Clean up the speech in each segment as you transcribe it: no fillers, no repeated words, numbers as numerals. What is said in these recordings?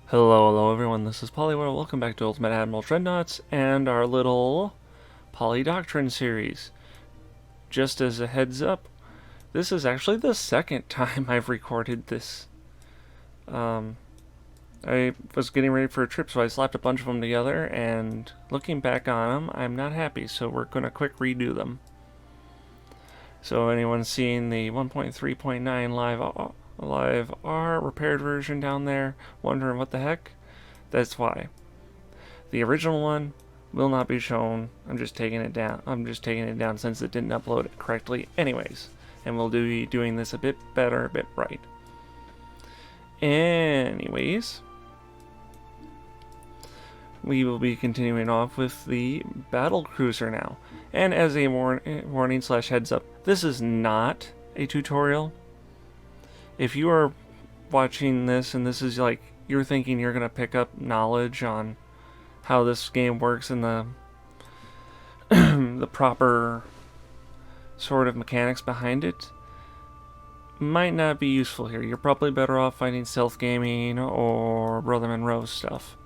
Hello everyone, this is Poli. Welcome back to Ultimate Admirals, Dreadnoughts, and our little Poli Doctrine series. Just as a heads up, this is actually the second time I've recorded this. I was getting ready for a trip, so I slapped a bunch of them together, and looking back on them, I'm not happy, so we're going to quick redo them. So anyone seeing the 1.3.9 live R repaired version down there, wondering what the heck? That's why. The original one will not be shown. I'm just taking it down. Since it didn't upload it correctly anyways. And we'll be doing this a bit better, a bit right. Anyways, we will be continuing off with the Battlecruiser now. And as a warning slash heads up, this is not a tutorial. If you are watching this and this is like, you're thinking you're going to pick up knowledge on how this game works and the the proper sort of mechanics behind it, might not be useful here. You're probably better off finding stealth gaming or Brother Monroe stuff.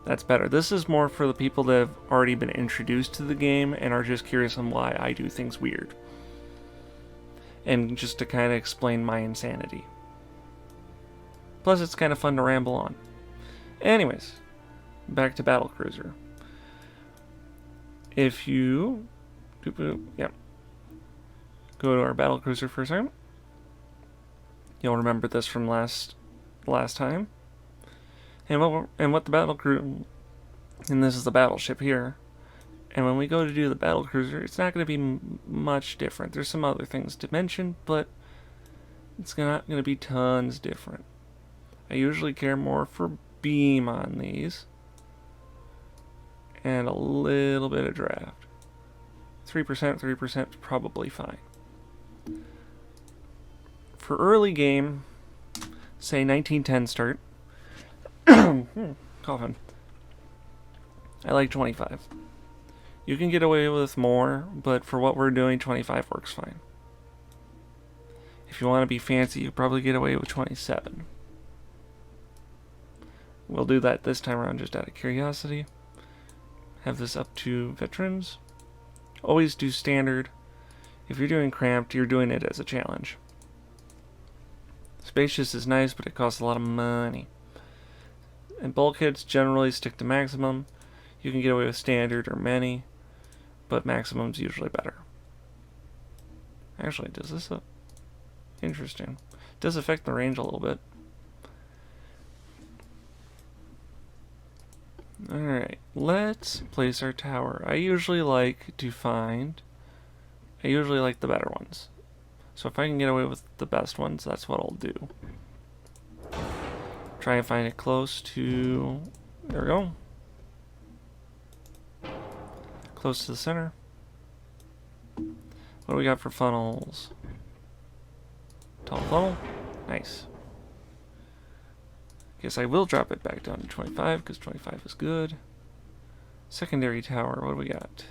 That's better. This is more for the people that have already been introduced to the game and are just curious on why I do things weird. And just to kind of explain my insanity. Plus, it's kind of fun to ramble on. Anyways, back to Battlecruiser. If you go to our Battlecruiser for a second, you'll remember this from last time. And what the Battlecruiser, and this is the battleship here. And when we go to do the Battlecruiser, it's not going to be much different. There's some other things to mention, but it's not going to be tons different. I usually care more for beam on these. And a little bit of draft. 3% is probably fine. For early game, say 1910 start. Coughing. I like 25. You can get away with more, but for what we're doing, 25 works fine. If you want to be fancy, you probably get away with 27. We'll do that this time around just out of curiosity. Have this up to veterans. Always do standard. If you're doing cramped, you're doing it as a challenge. Spacious is nice, but it costs a lot of money. And bulkheads generally stick to maximum. You can get away with standard or many, but maximum's usually better. Actually, does this interesting. It does affect the range a little bit. Alright, let's place our tower. I usually like the better ones. So if I can get away with the best ones, that's what I'll do. Try and find it close to, there we go. Close to the center. What do we got for funnels? Tall funnel. Nice. Guess I will drop it back down to 25 because 25 is good. Secondary tower. What do we got?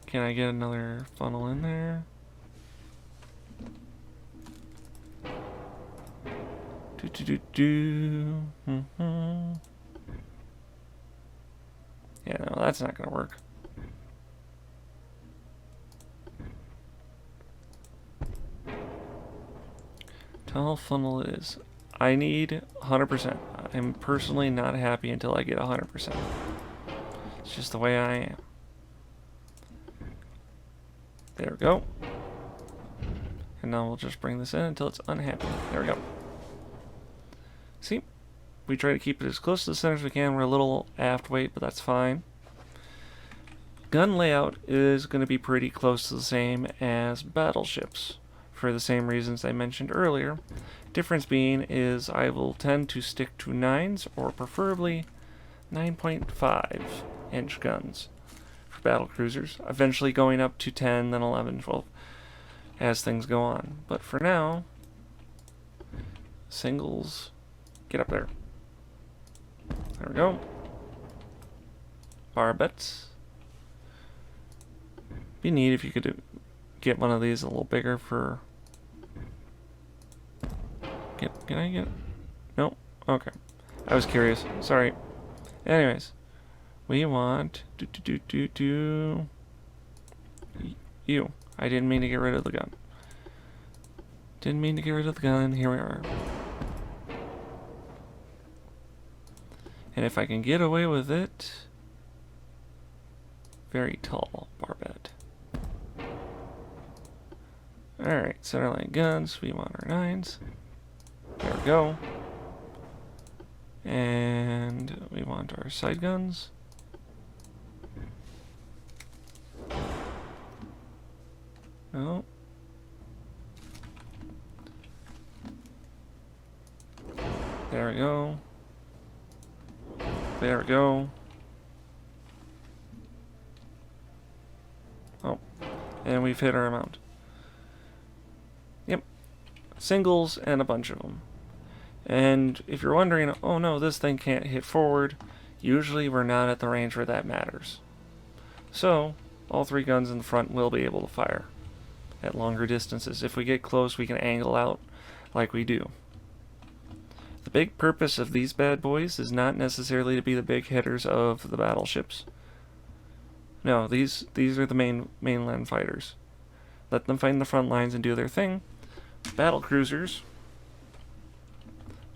Can I get another funnel in there? Yeah, no, that's not gonna work. Tall funnel it is. I need 100%. I'm personally not happy until I get 100%. It's just the way I am. There we go. And now we'll just bring this in until it's unhappy. There we go. See? We try to keep it as close to the center as we can. We're a little aft weight, but that's fine. Gun layout is going to be pretty close to the same as battleships, for the same reasons I mentioned earlier. Difference being is I will tend to stick to 9s, or preferably 9.5 inch guns for battlecruisers, eventually going up to 10, then 11, 12 as things go on. But for now, singles, get up there. There we go. Barbets. Be neat if you could get one of these a little bigger for Can I get it? Nope. Okay. I was curious. Sorry. Anyways, we want you. I didn't mean to get rid of the gun. Didn't mean to get rid of the gun. Here we are. And if I can get away with it, very tall barbette. Alright, centerline guns. We want our 9s. There we go. And we want our side guns. No. There we go. There we go. Oh. And we've hit our amount. Yep. Singles and a bunch of them. And if you're wondering, oh no, this thing can't hit forward, usually we're not at the range where that matters. So, all 3 guns in the front will be able to fire at longer distances. If we get close, we can angle out like we do. The big purpose of these bad boys is not necessarily to be the big hitters of the battleships. No, these are the mainland fighters. Let them fight in the front lines and do their thing. Battlecruisers,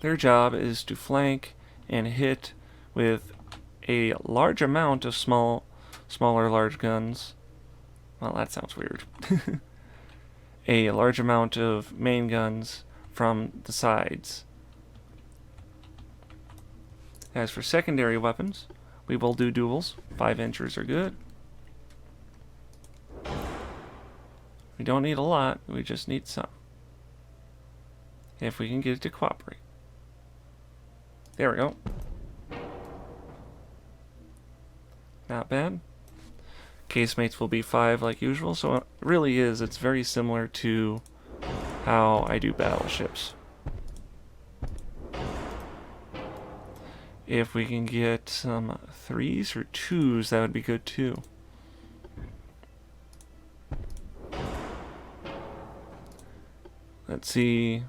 their job is to flank and hit with a large amount of smaller large guns. Well, that sounds weird. A large amount of main guns from the sides. As for secondary weapons, we will do duels. 5-inchers are good. We don't need a lot, we just need some. If we can get it to cooperate. There we go. Not bad. Casemates will be 5 like usual, so it really is, it's very similar to how I do battleships. If we can get some 3s or 2s, that would be good too. Let's see.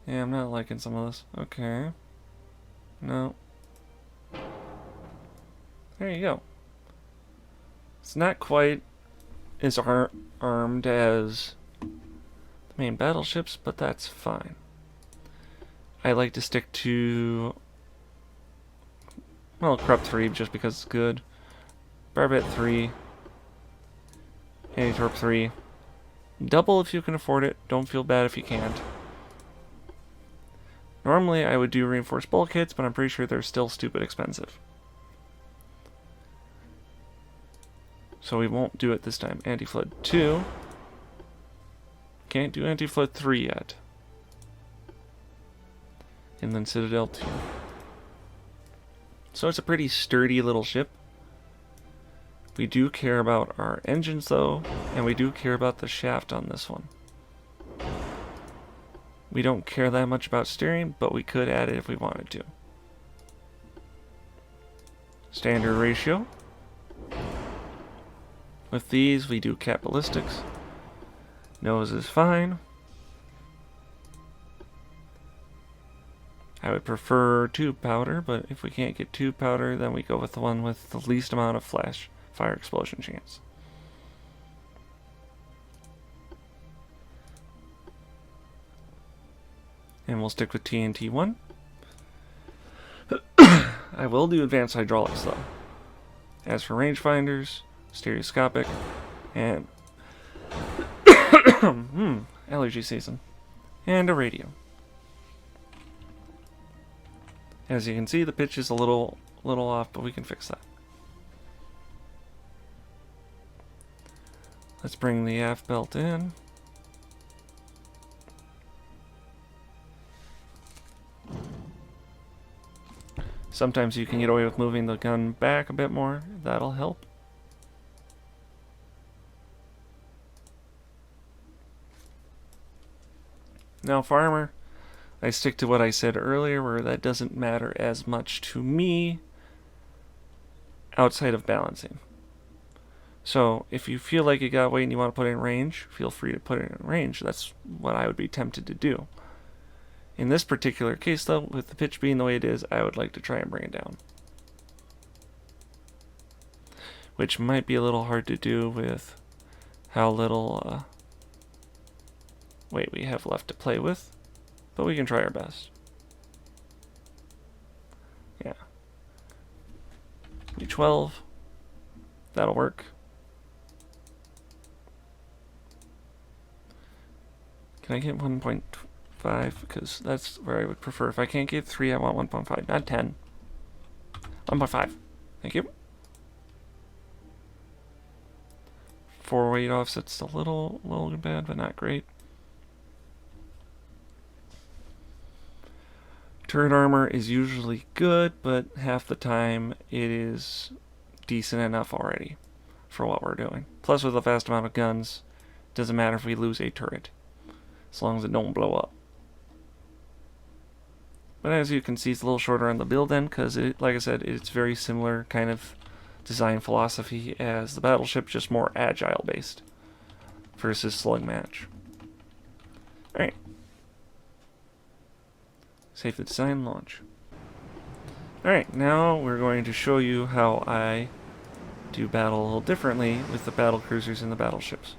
Yeah, I'm not liking some of this. Okay. No. There you go. It's not quite as armed as the main battleships, but that's fine. I like to stick to, well, Corrupt 3 just because it's good. Barbette 3. Anti-Torp 3. Double if you can afford it. Don't feel bad if you can't. Normally I would do reinforced bulkheads, but I'm pretty sure they're still stupid expensive. So we won't do it this time. Anti-Flood 2. Can't do Anti-Flood 3 yet. And then Citadel 2. So it's a pretty sturdy little ship. We do care about our engines though, and we do care about the shaft on this one. We don't care that much about steering, but we could add it if we wanted to. Standard ratio. With these, we do cap ballistics. Nose is fine. I would prefer tube powder, but if we can't get tube powder, then we go with the one with the least amount of flash fire explosion chance. And we'll stick with TNT 1. I will do advanced hydraulics though. As for rangefinders, stereoscopic, and allergy season, and a radio. As you can see, the pitch is a little off, but we can fix that. Let's bring the aft belt in. Sometimes you can get away with moving the gun back a bit more. That'll help. Now, Farmer, I stick to what I said earlier, where that doesn't matter as much to me outside of balancing. So if you feel like you got weight and you want to put it in range, feel free to put it in range. That's what I would be tempted to do. In this particular case, though, with the pitch being the way it is, I would like to try and bring it down. Which might be a little hard to do with how little weight we have left to play with, but we can try our best. Yeah. Give me 12. That'll work. Can I get 1.5? Because that's where I would prefer. If I can't get 3, I want 1.5, not 10. 1.5. Thank you. 4 weight offset's a little bad, but not great. Turret armor is usually good, but half the time it is decent enough already for what we're doing. Plus, with a vast amount of guns, it doesn't matter if we lose a turret, as long as it don't blow up. But as you can see, it's a little shorter on the build end, because, like I said, it's very similar kind of design philosophy as the battleship, just more agile based versus slug match. Alright. Save the design, launch. Alright, now we're going to show you how I do battle a little differently with the battlecruisers and the battleships.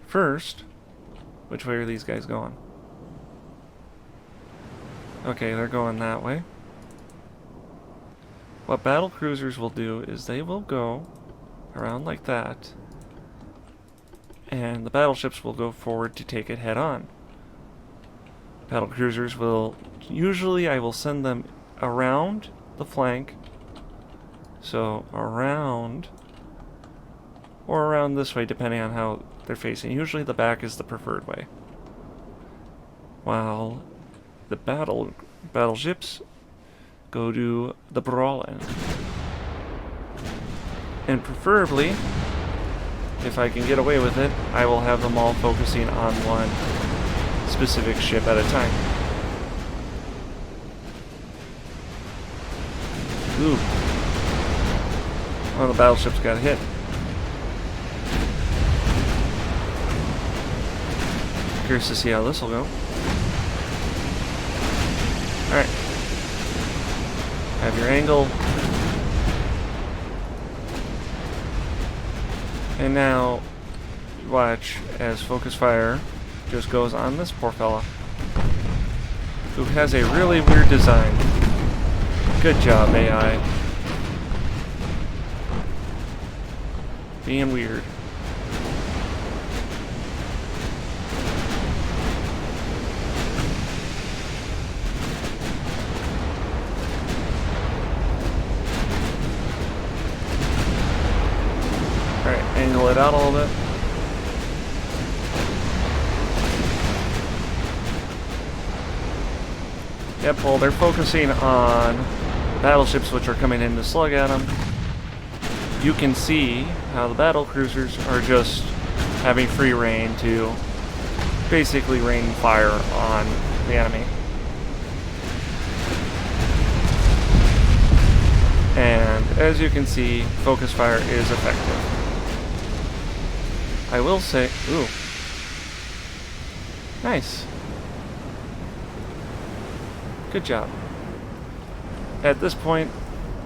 First, which way are these guys going? Okay, they're going that way. What battlecruisers will do is they will go around like that, and the battleships will go forward to take it head on. Battlecruisers will, usually I will send them around the flank, so around, or around this way depending on how they're facing. Usually the back is the preferred way. While the battleships go to the brawling. And preferably, if I can get away with it, I will have them all focusing on one specific ship at a time. Ooh. One of the battleships got hit. Curious to see how this will go. Alright. Have your angle. And now, watch as focus fire just goes on this poor fella, who has a really weird design. Good job, AI. Being weird. Alright, angle it out a little bit. Yep, well, they're focusing on battleships which are coming in to slug at them. You can see how the battlecruisers are just having free reign to basically rain fire on the enemy. And as you can see, focus fire is effective. I will say, ooh, nice. Good job. At this point,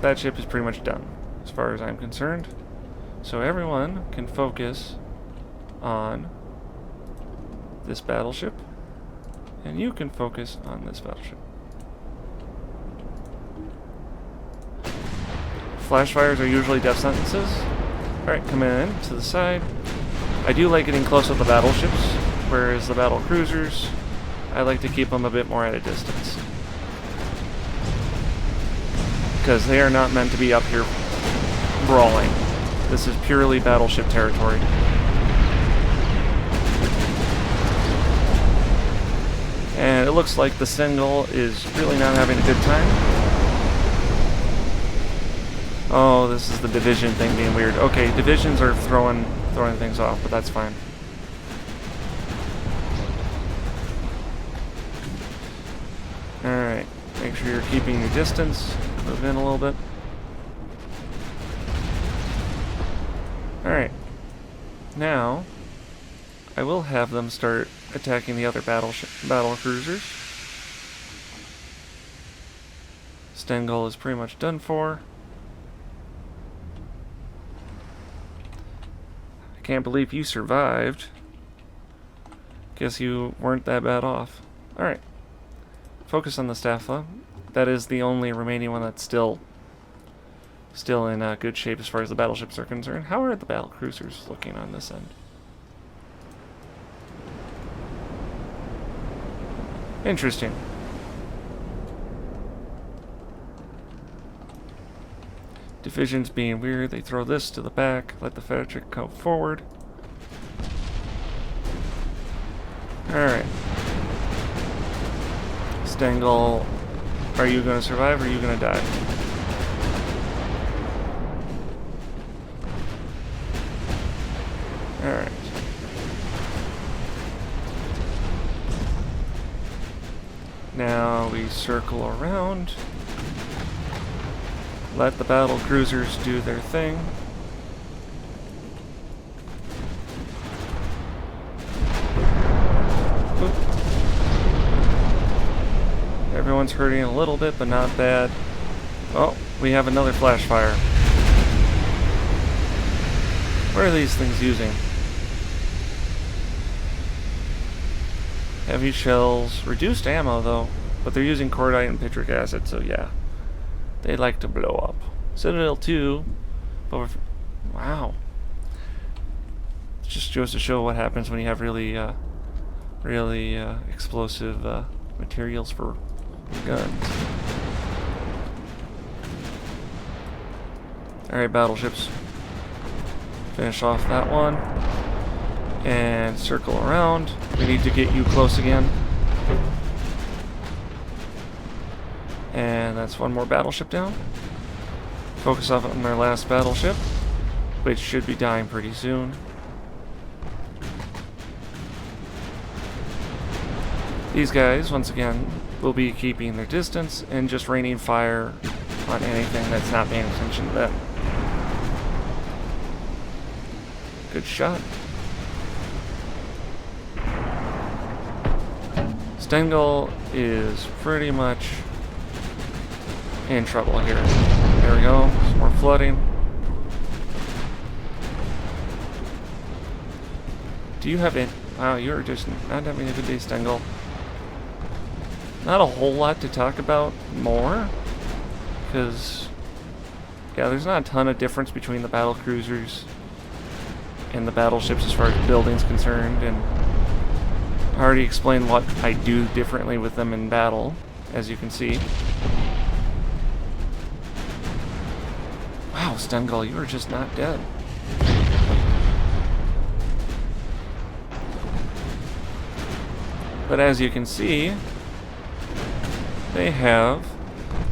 that ship is pretty much done, as far as I'm concerned. So everyone can focus on this battleship, and you can focus on this battleship. Flash fires are usually death sentences. Alright, come in to the side. I do like getting close with the battleships, whereas the battlecruisers, I like to keep them a bit more at a distance. Because they are not meant to be up here brawling. This is purely battleship territory. And it looks like the single is really not having a good time. Oh, this is the division thing being weird. Okay, divisions are throwing things off, but that's fine. sure you're keeping your distance. Move in a little bit. Alright. Now, I will have them start attacking the other battle cruisers. Stengel is pretty much done for. I can't believe you survived. Guess you weren't that bad off. Alright. Focus on the Staffla. That is the only remaining one that's still in good shape as far as the battleships are concerned. How are the battle cruisers looking on this end? Interesting. Divisions being weird, they throw this to the back, let the Frederick come forward. Alright. Stengel, are you going to survive or are you going to die? Alright. Now we circle around. Let the battle cruisers do their thing. Oop. Everyone's hurting a little bit, but not bad. Oh, we have another flash fire. What are these things using? Heavy shells. Reduced ammo, though. But they're using cordite and pitric acid, so yeah. They like to blow up. Citadel 2. But wow. It just goes to show what happens when you have really explosive materials for guns. Alright, battleships. Finish off that one. And circle around. We need to get you close again. And that's one more battleship down. Focus off on their last battleship, which should be dying pretty soon. These guys, once again, will be keeping their distance and just raining fire on anything that's not paying attention to them. Good shot. Stengel is pretty much in trouble here. There we go. Some more flooding. Do you have it? Wow, you're just not having a good day, Stengel. Not a whole lot to talk about more, because yeah, there's not a ton of difference between the battle cruisers and the battleships as far as building's concerned, and I already explained what I do differently with them in battle, as you can see. Wow, Stengel, you are just not dead. But as you can see, they have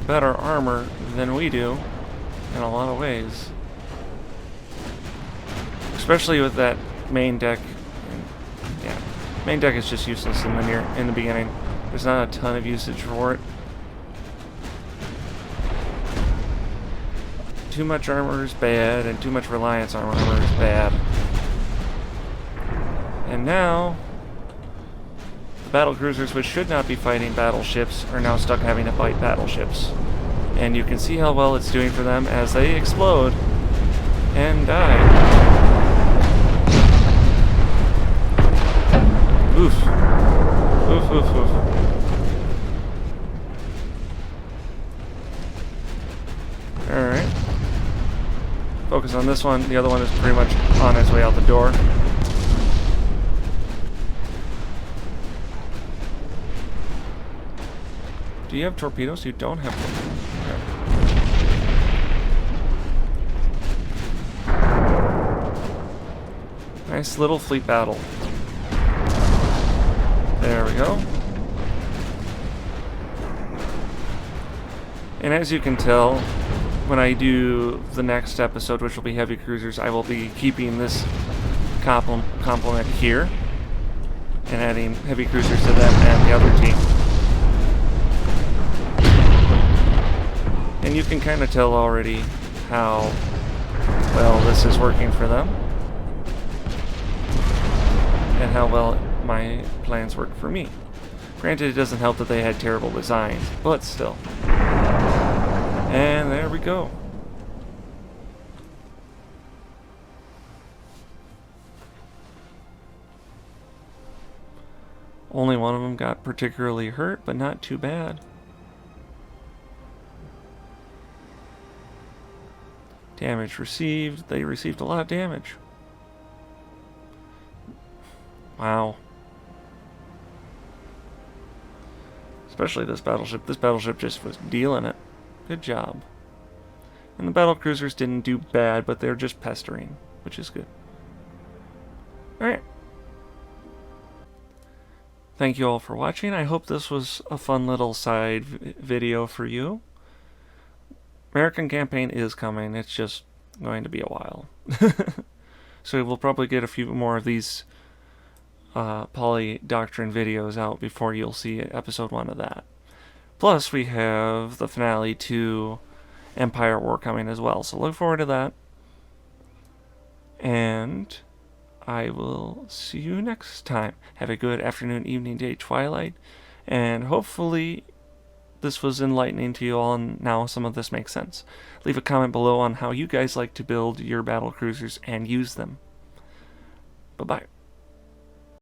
better armor than we do in a lot of ways. Especially with that main deck. Yeah, main deck is just useless in the beginning. There's not a ton of usage for it. Too much armor is bad, and too much reliance on armor is bad. And now, the battle cruisers, which should not be fighting battleships, are now stuck having to fight battleships. And you can see how well it's doing for them as they explode and die. Oof. Oof, oof, oof. Alright. Focus on this one. The other one is pretty much on its way out the door. Do you have torpedoes? You don't have torpedoes. Okay. Nice little fleet battle. There we go. And as you can tell, when I do the next episode, which will be heavy cruisers, I will be keeping this complement here and adding heavy cruisers to them and the other team. And you can kind of tell already how well this is working for them. And how well my plans work for me. Granted, it doesn't help that they had terrible designs, but still. And there we go. Only one of them got particularly hurt, but not too bad. Damage received. They received a lot of damage. Wow. Especially this battleship. This battleship just was dealing it. Good job. And the battlecruisers didn't do bad, but they're just pestering, which is good. Alright. Thank you all for watching. I hope this was a fun little side video for you. American campaign is coming. It's just going to be a while. So we'll probably get a few more of these Poli Doctrine videos out before you'll see episode 1 of that. Plus, we have the finale to Empire War coming as well, so look forward to that. And I will see you next time. Have a good afternoon, evening, day, twilight, and hopefully this was enlightening to you all, and now some of this makes sense. Leave a comment below on how you guys like to build your battlecruisers and use them. Bye-bye.